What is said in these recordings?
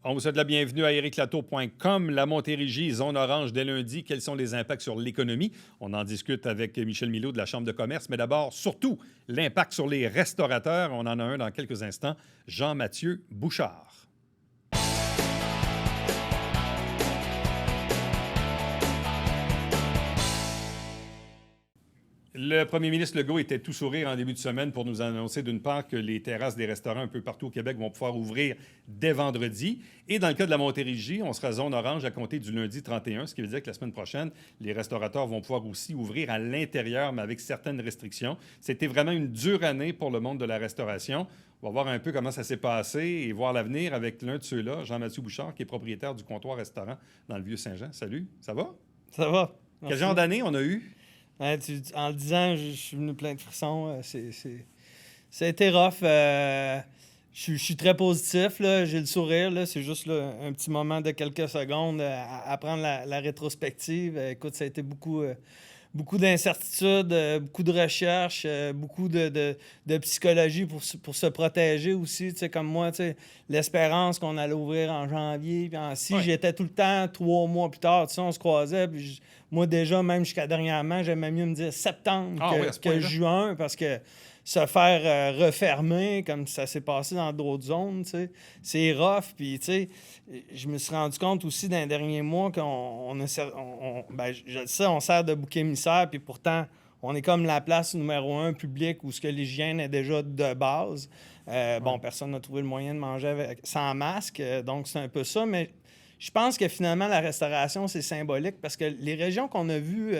On vous souhaite la bienvenue à ericlatour.com. La Montérégie, zone orange dès lundi. Quels sont les impacts sur l'économie? On en discute avec Michel Milot de la Chambre de commerce. Mais d'abord, surtout, l'impact sur les restaurateurs. On en a un dans quelques instants. Jean-Mathieu Bouchard. Le premier ministre Legault était tout sourire en début de semaine pour nous annoncer d'une part que les terrasses des restaurants un peu partout au Québec vont pouvoir ouvrir dès vendredi. Et dans le cas de la Montérégie, on sera zone orange à compter du lundi 31, ce qui veut dire que la semaine prochaine, les restaurateurs vont pouvoir aussi ouvrir à l'intérieur, mais avec certaines restrictions. C'était vraiment une dure année pour le monde de la restauration. On va voir un peu comment ça s'est passé et voir l'avenir avec l'un de ceux-là, Jean-Mathieu Bouchard, qui est propriétaire du comptoir-restaurant dans le Vieux-Saint-Jean. Salut, ça va? Ça va. Quel Merci. genre d'année on a eu? En le disant, je suis venu plein de frissons. Ça a été rough. Je suis très positif. Là. J'ai le sourire. Là. C'est juste là, un petit moment de quelques secondes à prendre la rétrospective. Écoute, ça a été beaucoup d'incertitudes, beaucoup de recherches, beaucoup de psychologie pour se protéger aussi. Tu sais, comme moi, tu sais, l'espérance qu'on allait ouvrir en janvier. Puis si j'étais tout le temps 3 mois plus tard, tu sais, on se croisait. Puis moi, déjà, même jusqu'à dernièrement, j'aimais mieux me dire septembre que juin parce que se faire refermer comme ça s'est passé dans d'autres zones, tu sais, c'est rough. Puis, tu sais, je me suis rendu compte aussi dans les derniers mois je le sais, on sert de bouc émissaire, puis pourtant, on est comme la place numéro 1 publique où ce que l'hygiène est déjà de base. Personne n'a trouvé le moyen de manger sans masque, donc c'est un peu ça, mais je pense que finalement, la restauration, c'est symbolique parce que les régions qu'on a vues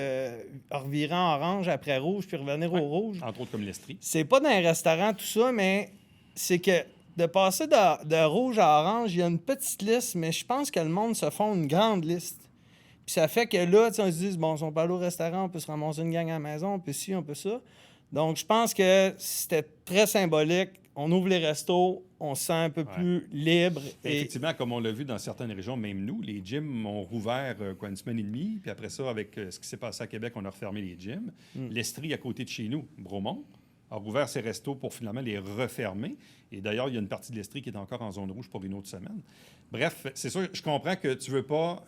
revirer en orange après rouge puis revenir au rouge. Entre autres comme l'Estrie. C'est pas dans les restaurants, tout ça, mais c'est que de passer de rouge à orange, il y a une petite liste, mais je pense que le monde se font une grande liste. Puis ça fait que là, on se dit, bon, si on peut aller au restaurant, on peut se ramasser une gang à la maison, on peut ci, on peut ça. Donc, je pense que c'était très symbolique. On ouvre les restos, on se sent un peu plus libre. Effectivement, comme on l'a vu dans certaines régions, même nous, les gyms ont rouvert une semaine et demie. Puis après ça, avec ce qui s'est passé à Québec, on a refermé les gyms. L'Estrie, à côté de chez nous, Bromont, a rouvert ses restos pour finalement les refermer. Et d'ailleurs, il y a une partie de l'Estrie qui est encore en zone rouge pour une autre semaine. Bref, c'est sûr, je comprends que tu veux pas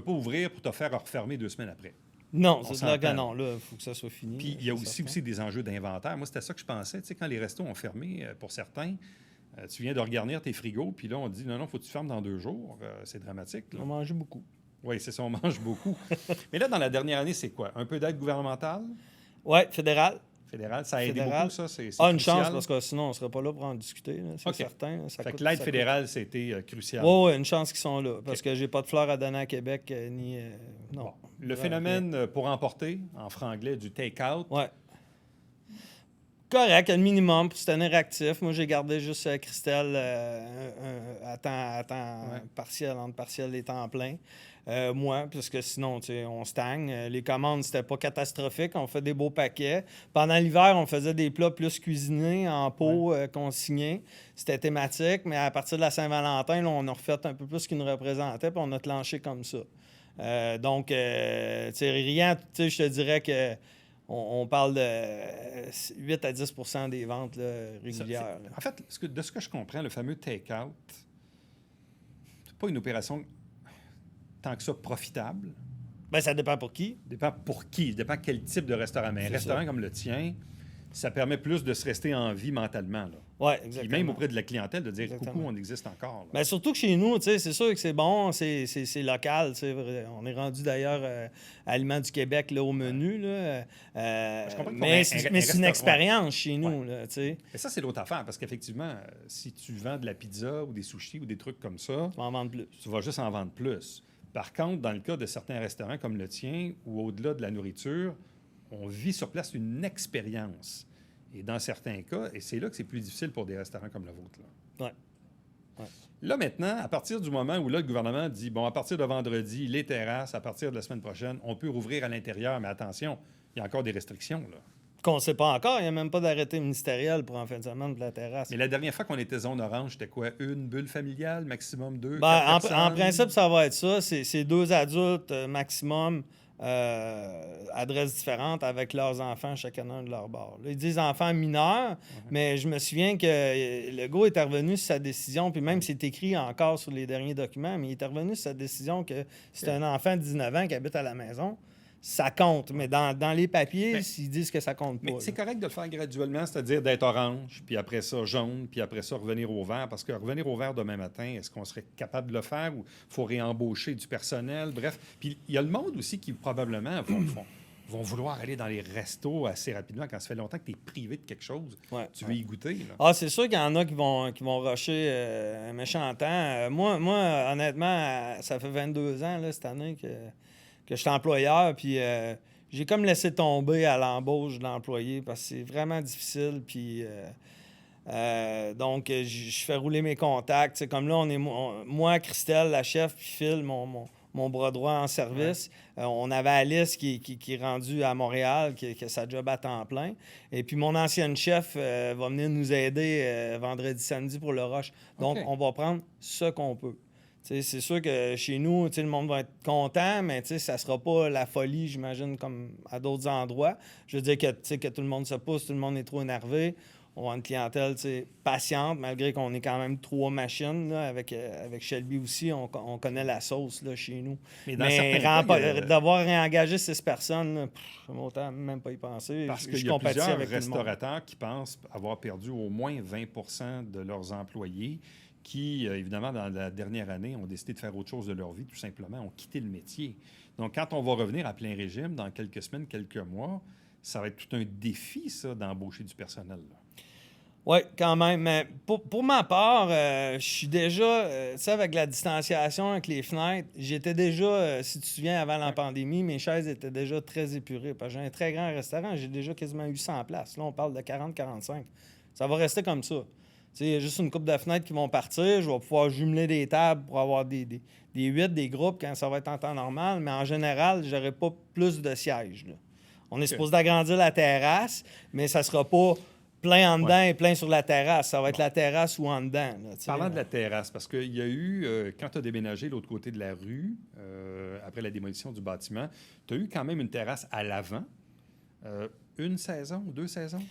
ouvrir pour te faire refermer 2 semaines après. Non, c'est là que non, là, il faut que ça soit fini. Puis il y a aussi des enjeux d'inventaire. Moi, c'était ça que je pensais. Tu sais, quand les restos ont fermé, pour certains, tu viens de regarnir tes frigos, puis là, on te dit, non, il faut que tu fermes dans 2 jours. C'est dramatique. Là. On mange beaucoup. Oui, c'est ça, on mange beaucoup. Mais là, dans la dernière année, c'est quoi? Un peu d'aide gouvernementale? Oui, fédérale. Fédérale, ça a aidé beaucoup, ça? C'est une chance, parce que sinon, on ne serait pas là pour en discuter, là, c'est certain. Là, fait que l'aide fédérale, c'était crucial. Oui, une chance qu'ils sont là, parce que j'ai pas de fleurs à donner à Québec, ni... non. Bon. Le phénomène pour emporter, en franglais, du take-out. Oui. Correct, le minimum pour se tenir actif. Moi, j'ai gardé juste Christelle à temps partiel, entre partiel et temps plein. Moi, parce que sinon, on stagne. Les commandes, c'était pas catastrophique. On fait des beaux paquets. Pendant l'hiver, on faisait des plats plus cuisinés en pot consignés. C'était thématique, mais à partir de la Saint-Valentin, là, on a refait un peu plus ce qui nous représentait, puis on a clenché comme ça. Donc, rien, je te dirais que on parle de 8 à 10 % des ventes là, régulières. En fait, de ce que je comprends, le fameux take-out, c'est pas une opération tant que ça profitable. Bien, ça dépend pour qui. Dépend pour qui. Dépend quel type de restaurant. Mais un restaurant comme le tien, ça permet plus de se rester en vie mentalement. Oui, exactement. Et même auprès de la clientèle, de dire coucou, on existe encore. Bien, surtout que chez nous, c'est sûr que c'est bon, c'est local. On est rendu d'ailleurs à Aliments du Québec là, au menu. Là, mais c'est une expérience chez nous. Là, mais ça, c'est l'autre affaire, parce qu'effectivement, si tu vends de la pizza ou des sushis ou des trucs comme ça, tu vas en vendre plus. Tu vas juste en vendre plus. Par contre, dans le cas de certains restaurants comme le tien, ou au-delà de la nourriture, on vit sur place une expérience. Et dans certains cas, et c'est là que c'est plus difficile pour des restaurants comme le vôtre. Oui. Là, maintenant, à partir du moment où là, le gouvernement dit, bon, à partir de vendredi, les terrasses, à partir de la semaine prochaine, on peut rouvrir à l'intérieur, mais attention, il y a encore des restrictions. Là. Qu'on ne sait pas encore. Il n'y a même pas d'arrêté ministériel pour en fin de semaine de la terrasse. Mais la dernière fois qu'on était zone orange, c'était quoi? Une bulle familiale, maximum 2? En principe, ça va être ça. C'est 2 adultes maximum adresses différentes avec leurs enfants, chacun de leur bord. Là, ils disent enfants mineurs, mais je me souvian que le gars était revenu sur sa décision, puis même c'est écrit encore sur les derniers documents, mais il était revenu sur sa décision que c'est un enfant de 19 ans qui habite à la maison. Ça compte, mais dans les papiers, ils disent que ça compte pas. Mais c'est correct de le faire graduellement, c'est-à-dire d'être orange, puis après ça jaune, puis après ça revenir au vert. Parce que revenir au vert demain matin, est-ce qu'on serait capable de le faire ou il faut réembaucher du personnel? Bref. Puis il y a le monde aussi qui probablement vont vouloir aller dans les restos assez rapidement quand ça fait longtemps que tu es privé de quelque chose. Tu veux y goûter. Là. Ah, c'est sûr qu'il y en a qui vont rusher un méchant temps. Moi, honnêtement, ça fait 22 ans là, cette année que je suis employeur, puis j'ai comme laissé tomber à l'embauche de l'employé parce que c'est vraiment difficile, puis donc je fais rouler mes contacts. T'sais, comme là, moi, Christelle, la chef, puis Phil, mon bras droit en service. On avait Alice qui est rendue à Montréal, qui a sa job à temps plein. Et puis mon ancienne chef va venir nous aider vendredi, samedi pour le rush. Donc, on va prendre ce qu'on peut. T'sais, c'est sûr que chez nous, le monde va être content, mais ça ne sera pas la folie, j'imagine, comme à d'autres endroits. Je veux dire que tout le monde se pousse, tout le monde est trop énervé. On a une clientèle patiente, malgré qu'on est quand même 3 machines. Là, avec Shelby aussi, on connaît la sauce là, chez nous. Mais d'avoir réengagé 6 personnes, autant même pas y penser. Parce qu'il y a plusieurs restaurateurs qui pensent avoir perdu au moins 20 de leurs employés qui, évidemment, dans la dernière année, ont décidé de faire autre chose de leur vie, tout simplement, ont quitté le métier. Donc, quand on va revenir à plein régime dans quelques semaines, quelques mois, ça va être tout un défi, ça, d'embaucher du personnel. Oui, quand même. Mais pour ma part, je suis déjà, tu sais, avec la distanciation, avec les fenêtres, j'étais déjà, si tu te souviens, avant la pandémie, mes chaises étaient déjà très épurées. Parce que j'ai un très grand restaurant, j'ai déjà quasiment eu 100 places. Là, on parle de 40-45. Ça va rester comme ça. Il y a juste une couple de fenêtres qui vont partir. Je vais pouvoir jumeler des tables pour avoir des 8, des groupes quand ça va être en temps normal. Mais en général, je n'aurai pas plus de sièges. Là. On est supposé d'agrandir la terrasse, mais ça ne sera pas plein en dedans et plein sur la terrasse. Ça va être la terrasse ou en dedans. Là, parlant de la terrasse, parce qu'il y a eu, quand tu as déménagé de l'autre côté de la rue, après la démolition du bâtiment, tu as eu quand même une terrasse à l'avant. Une saison ou 2 saisons?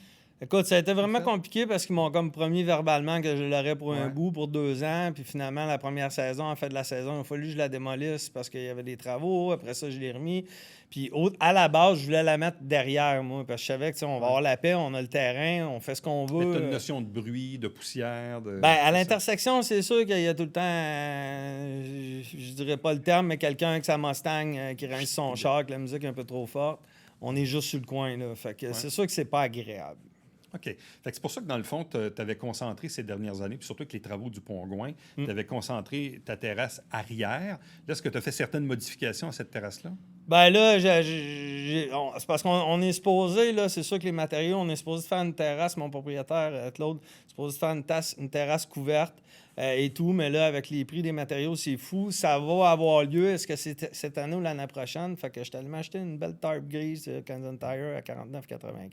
Écoute, ça a été vraiment compliqué parce qu'ils m'ont comme promis verbalement que je l'aurais pour un bout, pour 2 ans. Puis finalement, la première saison, en fait de la saison, il a fallu que je la démolisse parce qu'il y avait des travaux. Après ça, je l'ai remis. Puis à la base, je voulais la mettre derrière, moi, parce que je savais que on va avoir la paix, on a le terrain, on fait ce qu'on veut. Mais tu as une notion de bruit, de poussière. À l'intersection, c'est sûr qu'il y a tout le temps, je dirais pas le terme, mais quelqu'un avec sa Mustang qui rince son char, avec la musique un peu trop forte. On est juste sur le coin, là. Fait que c'est sûr que c'est pas agréable. OK. Fait que c'est pour ça que, dans le fond, tu avais concentré ces dernières années, puis surtout avec les travaux du Pont-Gouin, tu avais concentré ta terrasse arrière. Là, est-ce que tu as fait certaines modifications à cette terrasse-là? Ben là, c'est parce qu'on est supposé, là, c'est sûr que les matériaux, on est supposé faire une terrasse, mon propriétaire, Claude, est supposé faire une terrasse couverte et tout, mais là, avec les prix des matériaux, c'est fou. Ça va avoir lieu, est-ce que c'est cette année ou l'année prochaine? Fait que je t'allais m'acheter une belle tarp grise Canadian Tire à 49,95.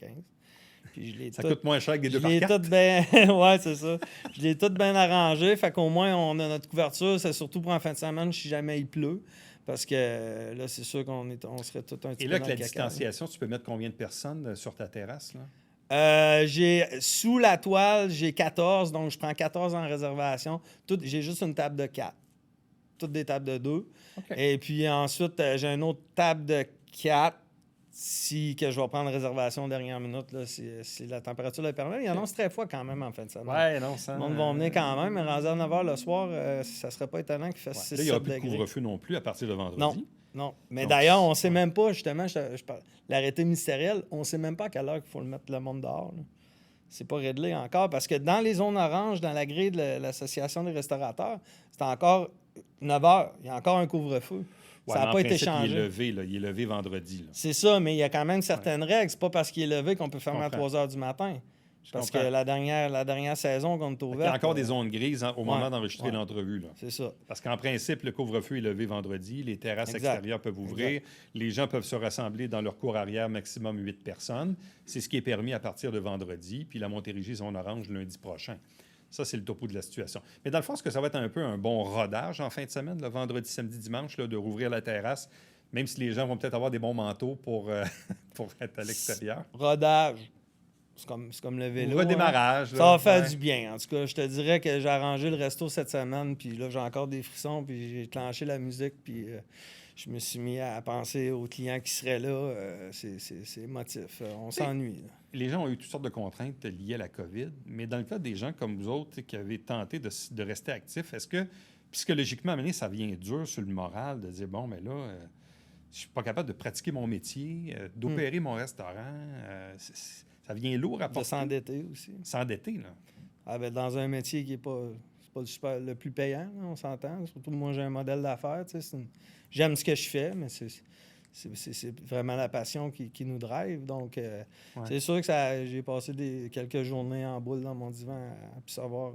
Ça coûte moins cher que des 2 par 4. Ouais, c'est ça. Je l'ai tout bien arrangé. Fait qu'au moins, on a notre couverture. C'est surtout pour en fin de semaine si jamais il pleut. Parce que là, c'est sûr qu'on serait tout un petit peu. Et là, avec la distanciation, tu peux mettre combien de personnes sur ta terrasse? Là? Sous la toile, j'ai 14. Donc, je prends 14 en réservation. J'ai juste une table de 4. Toutes des tables de 2. Okay. Et puis ensuite, j'ai une autre table de 4. Que je vais prendre réservation dernière minute, là, si la température le permet. Il annonce très froid quand même en fin de semaine. Oui, non, ça. Le monde va venir quand même, mais rendu à 9 h le soir, ça serait pas étonnant qu'il fasse 6 degrés. Là, il n'y aura plus de couvre-feu non plus à partir de vendredi. Non. Mais donc, d'ailleurs, on ne sait même pas, justement, l'arrêté ministériel, on ne sait même pas à quelle heure qu'il faut le mettre le monde dehors. Là. C'est pas réglé encore, parce que dans les zones oranges, dans la grille de l'Association des restaurateurs, c'est encore 9 h. Il y a encore un couvre-feu. Ça n'a pas été changé. Il est levé vendredi. Là. C'est ça, mais il y a quand même certaines règles. C'est pas parce qu'il est levé qu'on peut fermer à 3 h du matin. Parce que la dernière saison qu'on est ouvert. Il y a encore des zones grises au moment d'enregistrer l'entrevue. Là. C'est ça. Parce qu'en principe, le couvre-feu est levé vendredi. Les terrasses extérieures peuvent ouvrir. Les gens peuvent se rassembler dans leur cour arrière, maximum 8 personnes. C'est ce qui est permis à partir de vendredi. Puis la Montérégie zone orange lundi prochain. Ça, c'est le topo de la situation. Mais dans le fond, est-ce que ça va être un peu un bon rodage en fin de semaine, le vendredi, samedi, dimanche, là, de rouvrir la terrasse, même si les gens vont peut-être avoir des bons manteaux pour, pour être à l'extérieur. Rodage. C'est comme le vélo. Redémarrage. Ça va faire du bien. En tout cas, je te dirais que j'ai arrangé le resto cette semaine, puis là, j'ai encore des frissons, puis j'ai clenché la musique, puis je me suis mis à penser aux clients qui seraient là. C'est émotif. On s'ennuie. Les gens ont eu toutes sortes de contraintes liées à la COVID, mais dans le cas des gens comme vous autres qui avez tenté de rester actifs, est-ce que psychologiquement, à un moment donné, ça vient dur sur le moral de dire, bon, mais là, je suis pas capable de pratiquer mon métier, d'opérer mon restaurant, ça vient lourd à porter. De s'endetter aussi. S'endetter, là. Ah, ben, dans un métier qui n'est pas, c'est pas le plus payant, là, on s'entend. Surtout moi, j'ai un modèle d'affaires. J'aime ce que je fais, mais c'est vraiment la passion qui nous drive. Donc, c'est sûr que j'ai passé quelques journées en boule dans mon divan à plus savoir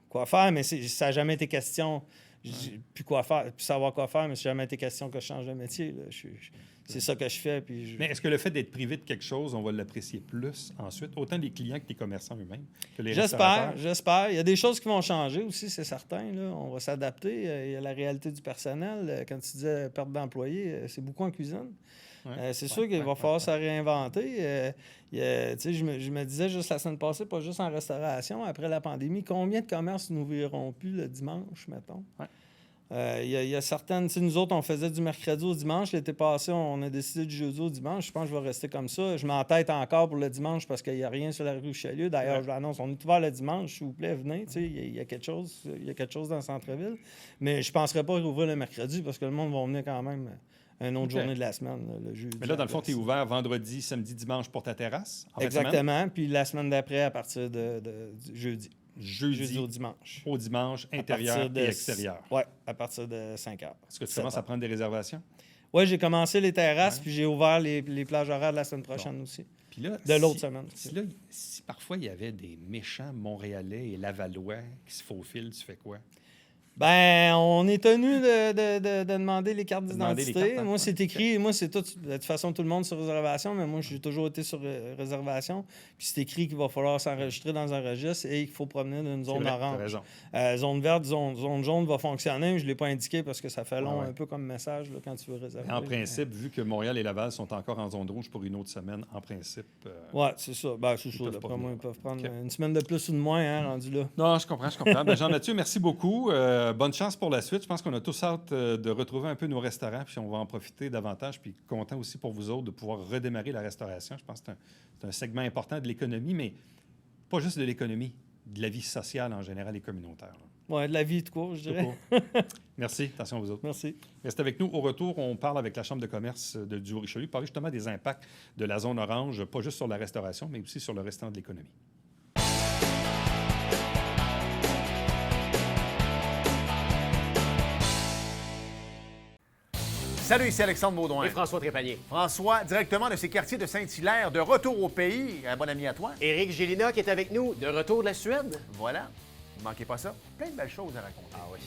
quoi faire, mais ça n'a jamais été question. Plus quoi faire, plus savoir quoi faire, mais ça n'a jamais été question que je change de métier. Là. C'est ça que je fais. Mais est-ce que le fait d'être privé de quelque chose, on va l'apprécier plus ensuite, autant les clients que les commerçants eux-mêmes, que les restaurateurs? J'espère. Il y a des choses qui vont changer aussi, c'est certain. Là. On va s'adapter. Il y a la réalité du personnel. Quand tu disais perte d'employés, c'est beaucoup en cuisine. C'est sûr qu'il va falloir se réinventer. Je me disais juste la semaine passée, pas juste en restauration, après la pandémie, combien de commerces n'ouvriront plus le dimanche, mettons? Il y a certaines... Nous autres, on faisait du mercredi au dimanche. L'été passé, on a décidé du jeudi au dimanche. Je pense que je vais rester comme ça. Je m'entête encore pour le dimanche parce qu'il n'y a rien sur la rue Richelieu. D'ailleurs, je l'annonce, on est ouvert le dimanche. S'il vous plaît, venez. Il y a quelque chose. Il y a quelque chose dans le centre-ville. Mais je ne penserais pas rouvrir le mercredi parce que le monde va venir quand même une autre journée de la semaine, le jeudi. Mais là, dans le fond, tu es ouvert vendredi, samedi, dimanche pour ta terrasse? Exactement. Puis la semaine d'après, à partir de jeudi. Jeudi au dimanche. Au dimanche, intérieur et extérieur. Oui, à partir de 5 heures. Est-ce que tu commences à prendre des réservations? Oui, j'ai commencé les terrasses, puis j'ai ouvert les plages horaires de la semaine prochaine aussi. Puis là, de l'autre semaine. Si parfois il y avait des méchants Montréalais et Lavallois qui se faufilent, tu fais quoi? Ben, on est tenu de demander les cartes d'identité. Moi, c'est écrit. Moi, c'est tout. De toute façon, tout le monde sur réservation, mais moi, j'ai toujours été sur réservation. Puis c'est écrit qu'il va falloir s'enregistrer dans un registre et qu'il faut promener d'une zone orange. Zone verte, zone jaune va fonctionner, mais je ne l'ai pas indiqué parce que ça fait long un peu comme message là, quand tu veux réserver. Mais en principe, vu que Montréal et Laval sont encore en zone rouge pour une autre semaine, en principe... oui, c'est ça. Ben, c'est ça. D'après moi, ils peuvent prendre une semaine de plus ou de moins, rendu là. Non, je comprends. Ben, Jean-Mathieu, merci beaucoup. Bonne chance pour la suite. Je pense qu'on a tous hâte de retrouver un peu nos restaurants, puis on va en profiter davantage. Puis content aussi pour vous autres de pouvoir redémarrer la restauration. Je pense que c'est un segment important de l'économie, mais pas juste de l'économie, de la vie sociale en général et communautaire. Oui, de la vie de court, je dirais. Merci. Attention à vous autres. Merci. Restez avec nous. Au retour, on parle avec la Chambre de commerce du Haut-Richelieu, parler justement des impacts de la zone orange, pas juste sur la restauration, mais aussi sur le restant de l'économie. Salut, ici Alexandre Baudouin. Et François Trépanier. François, directement de ces quartiers de Saint-Hilaire, de retour au pays. Un bon ami à toi. Éric Gélina qui est avec nous, de retour de la Suède. Voilà. Ne manquez pas ça. Plein de belles choses à raconter. Ah oui.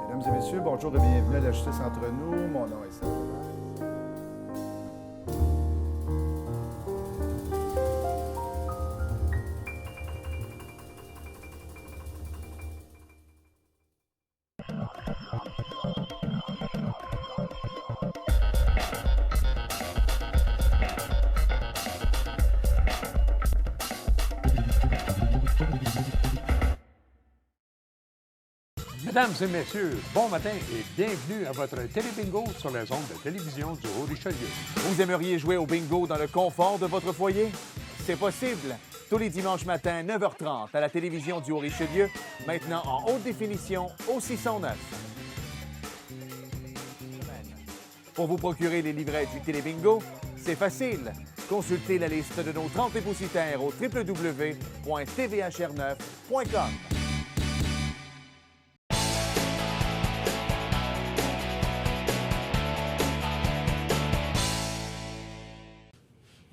Mesdames et messieurs, bonjour et bienvenue à la Justice entre nous. Mon nom est Serge. Mesdames et messieurs, bon matin et bienvenue à votre télébingo sur les ondes de télévision du Haut-Richelieu. Vous aimeriez jouer au bingo dans le confort de votre foyer? C'est possible. Tous les dimanches matins, 9h30, à la télévision du Haut-Richelieu, maintenant en haute définition au 609. Pour vous procurer les livrets du télébingo, c'est facile. Consultez la liste de nos 30 dépositaires au www.tvhr9.com.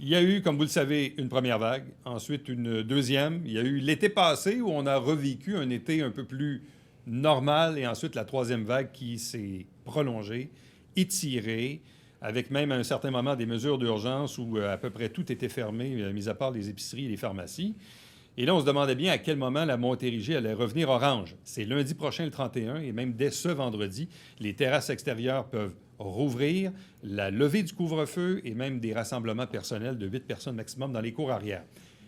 Il y a eu, comme vous le savez, une première vague, ensuite une deuxième. Il y a eu l'été passé où on a revécu un été un peu plus normale et ensuite la troisième vague qui s'est prolongée, étirée, avec même à un certain moment des mesures d'urgence où à peu près tout était fermé, mis à part les épiceries et les pharmacies. Et là, on se demandait bien à quel moment la Montérégie allait revenir orange. C'est lundi prochain, le 31, et même dès ce vendredi, les terrasses extérieures peuvent rouvrir, la levée du couvre-feu et même des rassemblements personnels de 8 personnes maximum dans les cours arrière.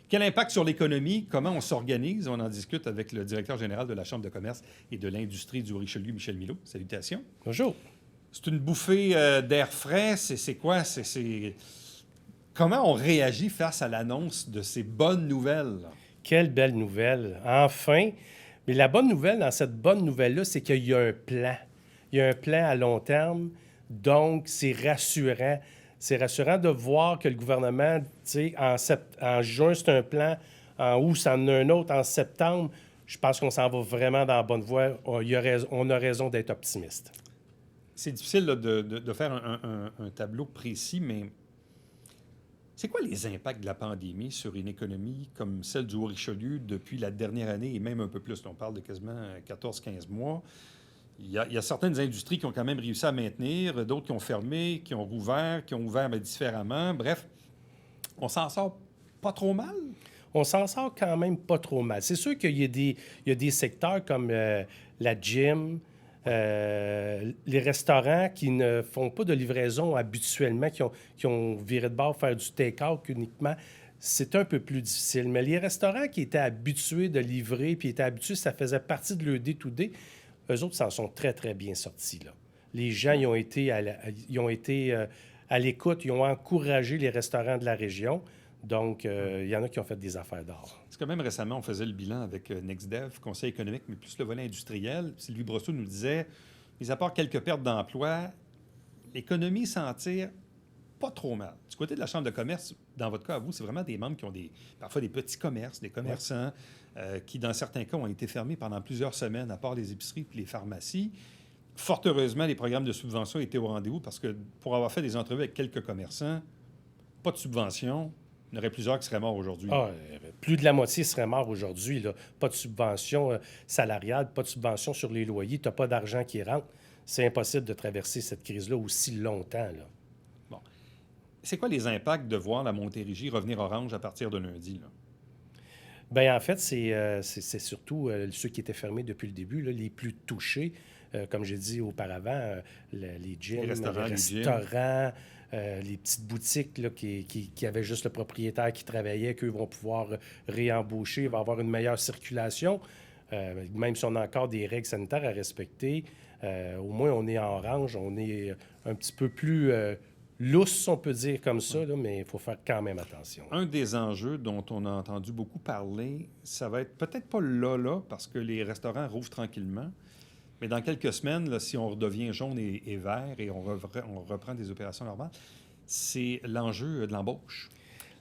Quel impact sur l'économie? Comment on s'organise? On en discute avec le directeur général de la Chambre de commerce et de l'industrie du Haut-Richelieu, Michel Milot. Salutations. Bonjour. C'est une bouffée d'air frais. C'est quoi? Comment on réagit face à l'annonce de ces bonnes nouvelles? Quelle belle nouvelle. Enfin. Mais la bonne nouvelle dans cette bonne nouvelle-là, c'est qu'il y a un plan. Il y a un plan à long terme. Donc, c'est rassurant. C'est rassurant de voir que le gouvernement, tu sais, en juin, c'est un plan. En août, ça en a un autre. En septembre, je pense qu'on s'en va vraiment dans la bonne voie. On a raison d'être optimiste. C'est difficile là, de faire un tableau précis, mais c'est quoi les impacts de la pandémie sur une économie comme celle du Haut-Richelieu depuis la dernière année et même un peu plus? Là, on parle de quasiment 14-15 mois. Il y a certaines industries qui ont quand même réussi à maintenir, d'autres qui ont fermé, qui ont rouvert, qui ont ouvert mais différemment. Bref, on s'en sort pas trop mal? On s'en sort quand même pas trop mal. C'est sûr qu'il y a des secteurs comme la gym, les restaurants qui ne font pas de livraison habituellement, qui ont viré de bord faire du take-out uniquement. C'est un peu plus difficile. Mais les restaurants qui étaient habitués de livrer, puis étaient habitués, ça faisait partie de leur day-to-day, eux autres s'en sont très, très bien sortis, là. Les gens ils ont été à l'écoute, ils ont encouragé les restaurants de la région. Donc, il y en a qui ont fait des affaires d'or. C'est quand même récemment, on faisait le bilan avec NextDev, Conseil économique, mais plus le volet industriel. Sylvie Brosseau nous disait, mis à part quelques pertes d'emplois, l'économie s'en tire pas trop mal. Du côté de la Chambre de commerce, dans votre cas, à vous, c'est vraiment des membres qui ont parfois des petits commerces, des commerçants qui, dans certains cas, ont été fermés pendant plusieurs semaines, à part les épiceries et les pharmacies. Fort heureusement, les programmes de subvention étaient au rendez-vous parce que pour avoir fait des entrevues avec quelques commerçants, pas de subvention, il y en aurait plusieurs qui seraient morts aujourd'hui. Plus de la moitié seraient morts aujourd'hui, là. Pas de subvention salariale, pas de subvention sur les loyers, tu n'as pas d'argent qui rentre. C'est impossible de traverser cette crise-là aussi longtemps, là. Bon. C'est quoi les impacts de voir la Montérégie revenir orange à partir de lundi, là? Bien, en fait, c'est surtout ceux qui étaient fermés depuis le début, là, les plus touchés. Comme j'ai dit auparavant, les gyms, les restaurants, les petites boutiques là, qui avaient juste le propriétaire qui travaillait, qu'eux vont pouvoir réembaucher, il va avoir une meilleure circulation. Même si on a encore des règles sanitaires à respecter, au moins on est en orange, on est un petit peu plus lousse, on peut dire comme ça, là, mais il faut faire quand même attention. Un des enjeux dont on a entendu beaucoup parler, ça va être peut-être pas là, parce que les restaurants rouvrent tranquillement, mais dans quelques semaines, là, si on redevient jaune et vert et on reprend des opérations normales, c'est l'enjeu de l'embauche.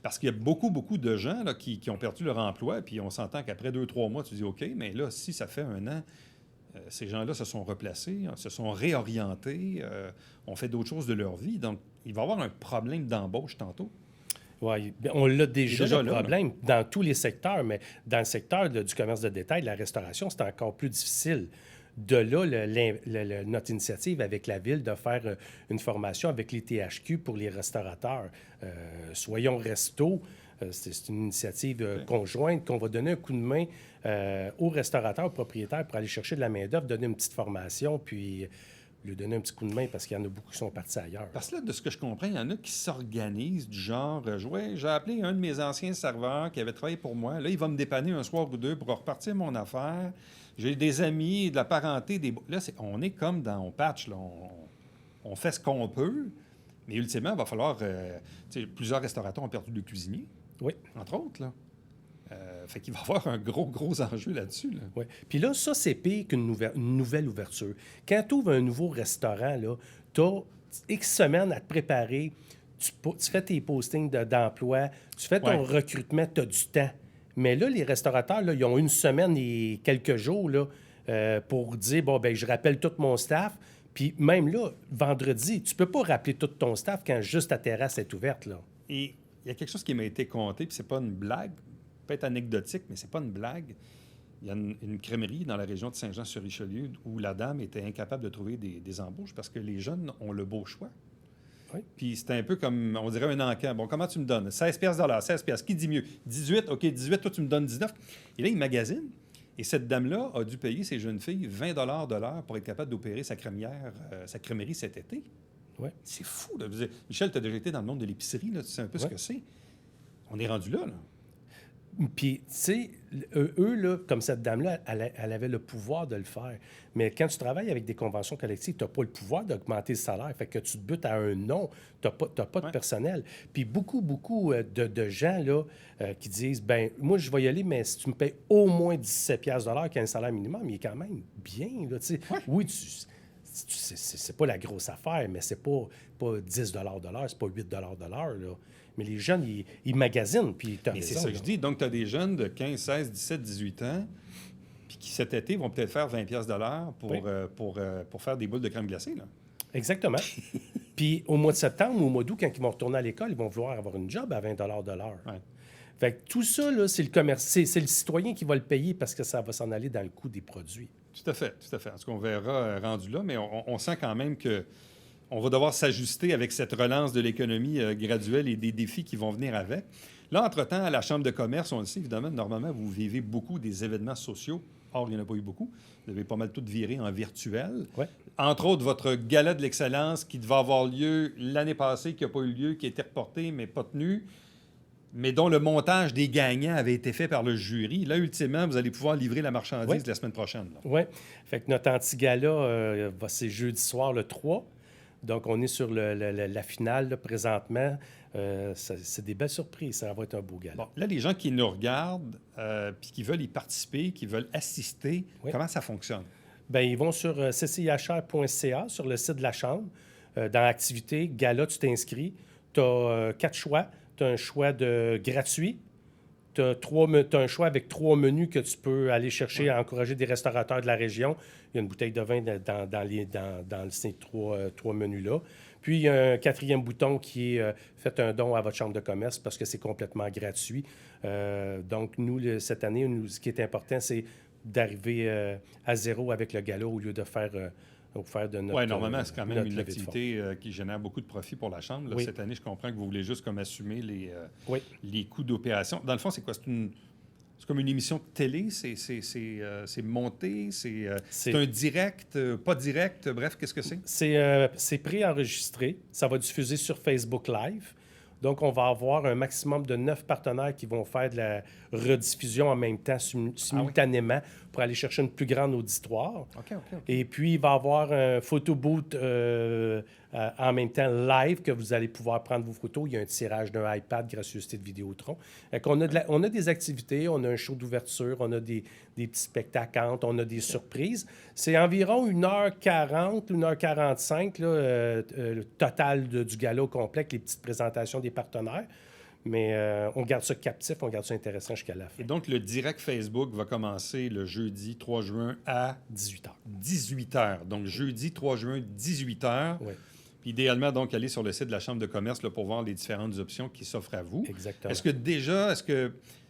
Parce qu'il y a beaucoup de gens là, qui ont perdu leur emploi, puis on s'entend qu'après 2-3 mois, tu dis OK, mais là, si ça fait un an, ces gens-là se sont replacés, se sont réorientés, ont fait d'autres choses de leur vie. Donc, il va y avoir un problème d'embauche tantôt. Oui, on l'a déjà le là, problème dans tous les secteurs, mais dans le secteur du commerce de détail, de la restauration, c'est encore plus difficile. De là, notre initiative avec la Ville de faire une formation avec les THQ pour les restaurateurs. Soyons Resto, c'est une initiative conjointe qu'on va donner un coup de main aux restaurateurs, aux propriétaires pour aller chercher de la main-d'œuvre, donner une petite formation, puis lui donner un petit coup de main parce qu'il y en a beaucoup qui sont partis ailleurs. Parce que là, de ce que je comprends, il y en a qui s'organisent du genre, j'ai appelé un de mes anciens serveurs qui avait travaillé pour moi. Là, il va me dépanner un soir ou deux pour repartir mon affaire. J'ai des amis, de la parenté. Là, on est comme on patch. Là, on fait ce qu'on peut. Mais ultimement, il va falloir... plusieurs restaurateurs ont perdu de cuisiniers. Oui. Entre autres, là. Fait qu'il va y avoir un gros enjeu là-dessus. Là. Oui. Puis là, ça, c'est pire qu'une nouvelle ouverture. Quand tu ouvres un nouveau restaurant, tu as X semaines à te préparer. Tu fais tes postings d'emploi, tu fais ton recrutement, tu as du temps. Mais là, les restaurateurs, là, ils ont une semaine et quelques jours là, pour dire, je rappelle tout mon staff. Puis même là, vendredi, tu peux pas rappeler tout ton staff quand juste ta terrasse est ouverte, là. Et il y a quelque chose qui m'a été conté, puis c'est pas une blague, peut-être anecdotique, mais c'est pas une blague. Il y a une crèmerie dans la région de Saint-Jean-sur-Richelieu où la dame était incapable de trouver des embauches parce que les jeunes ont le beau choix. Oui. Puis c'était un peu comme, on dirait, un encan. Bon, comment tu me donnes? 16 $, 16 $. Qui dit mieux? 18? OK, 18, toi, tu me donnes 19. Et là, il magasine. Et cette dame-là a dû payer ses jeunes filles 20 $ de l'heure pour être capable d'opérer sa crèmerie cet été. Ouais. C'est fou. Là. Michel, tu as déjà été dans le monde de l'épicerie. Là. Tu sais un peu ce que c'est. On est rendu là. Puis, tu sais, eux, là, comme cette dame-là, elle avait le pouvoir de le faire. Mais quand tu travailles avec des conventions collectives, tu n'as pas le pouvoir d'augmenter le salaire. Fait que tu te butes à un nom, tu n'as pas de personnel. Puis beaucoup de gens là, qui disent, ben moi, je vais y aller, mais si tu me payes au moins 17 $ qui est un salaire minimum, il est quand même bien. Là, tu sais. Oui, c'est pas la grosse affaire, mais c'est pas 10 $ de l'heure, c'est pas 8 $ de l'heure. Là. Mais les jeunes, ils magasinent. Puis Mais c'est ça que je dis. Donc, tu as des jeunes de 15, 16, 17, 18 ans puis qui, cet été, vont peut-être faire 20 $ de l'heure pour faire des boules de crème glacée. Là. Exactement. Puis au mois de septembre ou au mois d'août, quand ils vont retourner à l'école, ils vont vouloir avoir une job à 20 $ de l'heure. Ouais. Fait que tout ça, là, c'est le commerce, c'est le citoyen qui va le payer parce que ça va s'en aller dans le coût des produits. Tout à fait, tout à fait. En tout cas, on verra rendu là, mais on sent quand même que on va devoir s'ajuster avec cette relance de l'économie graduelle et des défis qui vont venir avec. Là, entre-temps, à la Chambre de commerce, on le sait, évidemment, normalement, vous vivez beaucoup des événements sociaux. Or, il n'y en a pas eu beaucoup. Vous avez pas mal tout viré en virtuel. Ouais. Entre autres, votre gala de l'excellence qui devait avoir lieu l'année passée, qui n'a pas eu lieu, qui a été reporté, mais pas tenu, mais dont le montage des gagnants avait été fait par le jury. Là, ultimement, vous allez pouvoir livrer la marchandise la semaine prochaine. Oui. Fait que notre anti-gala, c'est jeudi soir, le 3. Donc, on est sur la finale là, présentement. C'est des belles surprises. Ça va être un beau gala. Bon, là, les gens qui nous regardent puis qui veulent y participer, qui veulent assister, comment ça fonctionne? Bien, ils vont sur ccihr.ca, sur le site de la Chambre. Dans l'activité, gala, tu t'inscris. Tu as 4 choix. Tu as un choix de gratuit. Tu as un choix avec 3 menus que tu peux aller chercher à encourager des restaurateurs de la région. Il y a une bouteille de vin dans ces 3 menus-là. Puis, il y a un 4e bouton qui est faites un don à votre chambre de commerce parce que c'est complètement gratuit. Donc, nous, cette année, ce qui est important, c'est d'arriver à zéro avec le gala au lieu de faire de notre... Oui, normalement, c'est quand même une levée de activité qui génère beaucoup de profit pour la Chambre. Là, cette année, je comprends que vous voulez juste comme assumer les coûts d'opération. Dans le fond, c'est quoi? C'est comme une émission de télé? C'est monté? C'est un direct? Pas direct? Bref, qu'est-ce que c'est? C'est préenregistré. Ça va diffuser sur Facebook Live. Donc, on va avoir un maximum de 9 partenaires qui vont faire de la rediffusion en même temps, simultanément, pour aller chercher une plus grande auditoire. OK. Et puis, il va y avoir un photo booth en même temps live que vous allez pouvoir prendre vos photos. Il y a un tirage d'un iPad, gracieuseté de Vidéotron. On a des activités, on a un show d'ouverture, on a des petits spectacles, on a des surprises. C'est environ 1h40, 1h45, là, le total du gala au complet, avec les petites présentations des partenaires. Mais on garde ça captif, on garde ça intéressant jusqu'à la fin. Et donc, le direct Facebook va commencer le jeudi 3 juin à 18h. 18h. Donc, jeudi 3 juin, 18h. Oui. Puis, idéalement, donc, aller sur le site de la Chambre de commerce là, pour voir les différentes options qui s'offrent à vous. Exactement.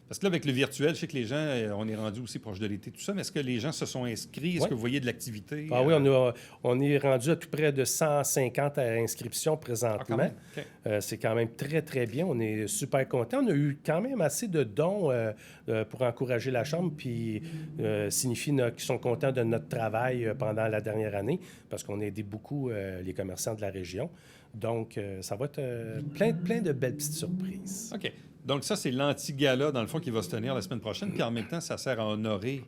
Parce que là, avec le virtuel, je sais que les gens, on est rendu aussi proche de l'été, tout ça, mais est-ce que les gens se sont inscrits? Est-ce que vous voyez de l'activité? Ah oui, on est rendu à tout près de 150 inscriptions présentement. C'est quand même très, très bien. On est super contents. On a eu quand même assez de dons pour encourager la Chambre, puis signifie qu'ils sont contents de notre travail pendant la dernière année, parce qu'on a aidé beaucoup les commerçants de la région. Donc, ça va être plein de belles petites surprises. OK. Donc, ça, c'est l'anti-gala, dans le fond, qui va se tenir la semaine prochaine. Puis, en même temps, ça sert à honorer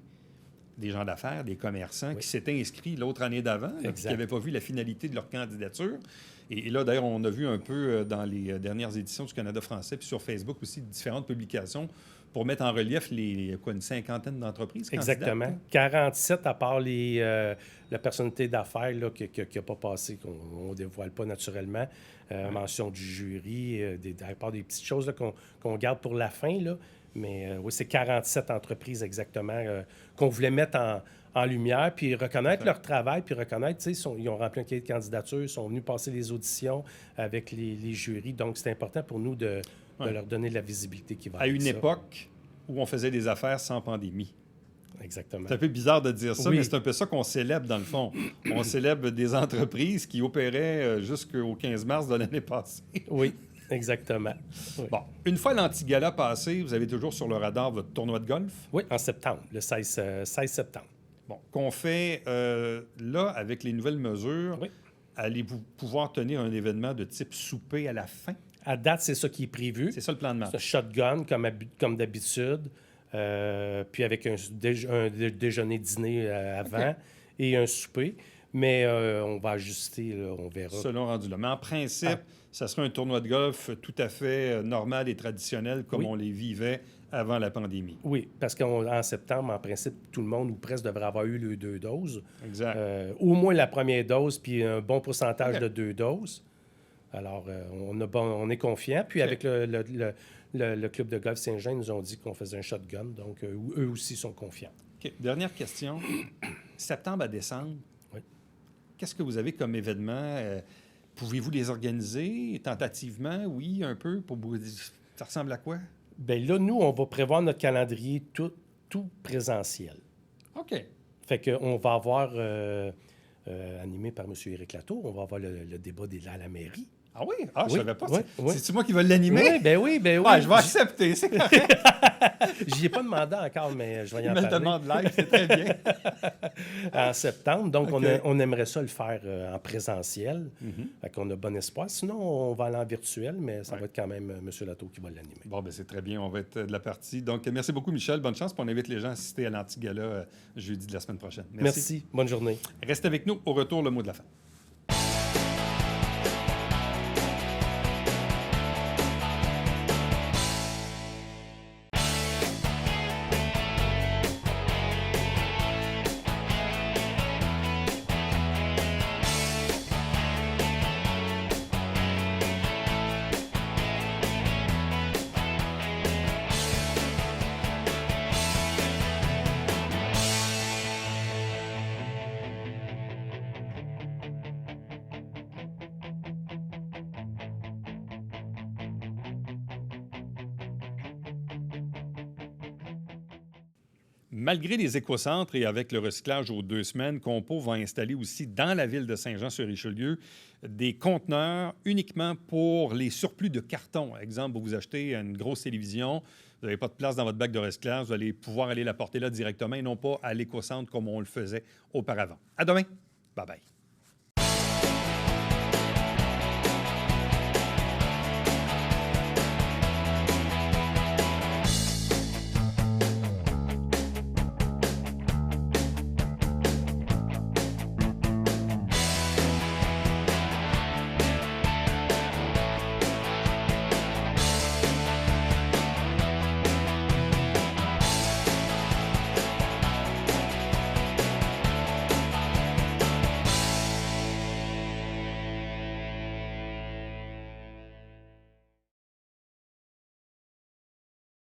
des gens d'affaires, des commerçants qui s'étaient inscrits l'autre année d'avant, là, qui n'avaient pas vu la finalité de leur candidature. Et là, d'ailleurs, on a vu un peu dans les dernières éditions du Canada français, puis sur Facebook aussi, différentes publications pour mettre en relief une cinquantaine d'entreprises candidates. Exactement. 47, à part la personnalité d'affaires là, qui n'a pas passé, qu'on ne dévoile pas naturellement. Mention du jury, à part des petites choses là, qu'on garde pour la fin. Là. Mais oui, c'est 47 entreprises exactement qu'on voulait mettre en lumière, puis reconnaître leur travail, puis reconnaître, tu sais, ils ont rempli un cahier de candidature, ils sont venus passer les auditions avec les jurys. Donc, c'est important pour nous de leur donner de la visibilité qui va à avec une ça. époque où on faisait des affaires sans pandémie. exactement. C'est un peu bizarre de dire ça, Oui. mais c'est un peu ça qu'on célèbre dans le fond. On célèbre des entreprises qui opéraient jusqu'au 15 mars de l'année passée. Oui, exactement. Oui. Bon, une fois l'anti-gala passé, vous avez toujours sur le radar votre tournoi de golf. Oui, en septembre, le 16 septembre. Bon, qu'on fait là, avec les nouvelles mesures, Oui. allez-vous pouvoir tenir un événement de type souper à la fin? À date, c'est ça qui est prévu. C'est ça le plan de match. C'est shotgun, comme d'habitude, puis avec un déjeuner-dîner avant et un souper. Mais on va ajuster, là, on verra. Selon rendu là. Mais en principe, ça sera un tournoi de golf tout à fait normal et traditionnel comme Oui. on les vivait avant la pandémie. Oui, parce qu'en septembre, en principe, tout le monde ou presque devrait avoir eu les 2 doses. Exact. Au moins la première dose, puis un bon pourcentage OK. de 2 doses. Alors, on est confiant. Puis OK. avec le club de golf Saint-Jean, ils nous ont dit qu'on faisait un shotgun. Donc, eux aussi sont confiants. OK. Dernière question. Septembre à décembre, Oui. qu'est-ce que vous avez comme événement? Pouvez-vous les organiser tentativement? Oui, un peu. Ça ressemble à quoi? Bien là, nous, on va prévoir notre calendrier tout présentiel. OK. Fait qu'on va avoir, animé par M. Éric Latour, on va avoir le débat à la mairie. Ah oui? Ah, je Oui, savais pas. oui, oui. C'est-tu moi qui vais l'animer? Oui, ben oui, ben oui. Ouais, je vais accepter. C'est correct. J'y ai pas demandé encore, mais je vais y Il en me le parler. demande live, c'est très bien. En septembre. Donc, OK. on aimerait ça le faire en présentiel. Fait qu'on a bon espoir. Sinon, on va aller en virtuel, mais ça va être quand même M. Latour qui va l'animer. Bon, ben c'est très bien. On va être de la partie. Donc, merci beaucoup, Michel. Bonne chance. Puis on invite les gens à assister à l'anti-gala jeudi de la semaine prochaine. Merci. Bonne journée. Restez avec nous. Au retour, le mot de la fin. Malgré les écocentres et avec le recyclage aux 2 semaines, Compo va installer aussi dans la ville de Saint-Jean-sur-Richelieu des conteneurs uniquement pour les surplus de carton. Exemple, vous achetez une grosse télévision, vous n'avez pas de place dans votre bac de recyclage, vous allez pouvoir aller la porter là directement et non pas à l'écocentre comme on le faisait auparavant. À demain. Bye-bye.